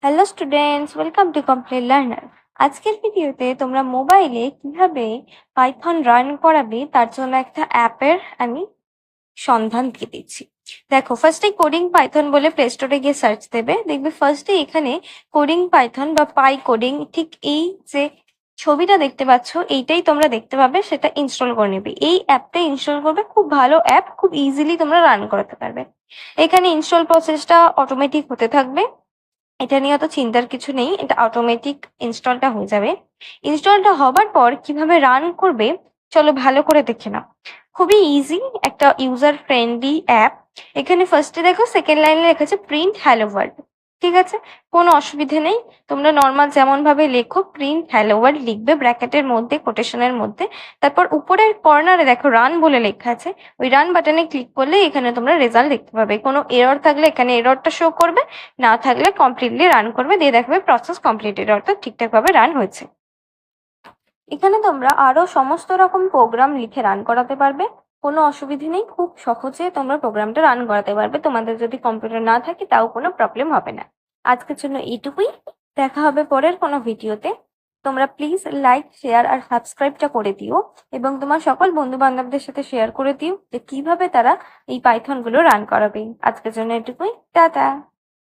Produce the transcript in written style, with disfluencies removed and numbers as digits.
Hello students, welcome to complete learner. আজকের ভিডিওতে তোমরা মোবাইলে কিভাবে পাইথন রান করাবে তার জন্য একটা অ্যাপের আমি সন্ধান দিয়ে দিচ্ছি। দেখো, ফার্স্টে কোডিং পাইথন বলে প্লে স্টোরে গিয়ে সার্চ দেবে, দেখবে ফার্স্টে এখানে কোডিং পাইথন বা পাই কোডিং, ঠিক এই যে ছবিটা দেখতে পাচ্ছ এইটাই তোমরা দেখতে পাবে, সেটা ইনস্টল করে নেবে। এই অ্যাপটা ইনস্টল করবে, খুব ভালো অ্যাপ, খুব ইজিলি তোমরা রান করাতে পারবে। এখানে ইনস্টল প্রসেসটা অটোমেটিক হতে থাকবে, এটা নিয়ে অত চিন্তার কিছু নেই, এটা অটোমেটিক ইনস্টলটা হয়ে যাবে। ইনস্টলটা হবার পর কিভাবে রান করবে চলো ভালো করে দেখে নাও। খুবই ইজি, একটা ইউজার ফ্রেন্ডলি অ্যাপ। এখানে ফার্স্টে দেখো সেকেন্ড লাইনে লেখা আছে প্রিন্ট হ্যালো ওয়ার্ল্ড। ঠিক আছে, কোনো অসুবিধে নেই, তোমরা নর্মাল যেমন ভাবে লেখো প্রিন্ট হ্যালো ওয়ার্ল্ড লিখবে ব্র্যাকেটের মধ্যে, কোটেশনের মধ্যে। তারপর উপরের কর্নারে দেখো রান বলে লেখা আছে, ওই রান বাটনে ক্লিক করলে এখানে তোমরা রেজাল্ট দেখতে পাবে। কোনো এরর থাকলে এখানে এররটা শো করবে, না থাকলে কমপ্লিটলি রান করবে, দিয়ে দেখবে প্রসেস কমপ্লিটেড, অর্থাৎ ঠিকঠাকভাবে রান হয়েছে। এখানে তোমরা আরো সমস্ত রকম প্রোগ্রাম লিখে রান করাতে পারবে, কোনো অসুবিধে নেই, খুব সহজে তোমরা প্রোগ্রামটা রান করাতে পারবে। তোমাদের যদি কম্পিউটার না থাকে তাও কোনো প্রবলেম হবে না। আজকের জন্য এইটুকুই, দেখা হবে পরের কোনো ভিডিওতে। তোমরা প্লিজ লাইক, শেয়ার আর সাবস্ক্রাইবটা করে দিও, এবং তোমার সকল বন্ধু বান্ধবদের সাথে শেয়ার করে দিও যে কিভাবে তারা এই পাইথনগুলো রান করাবে। আজকের জন্য এটুকুই, টাটা।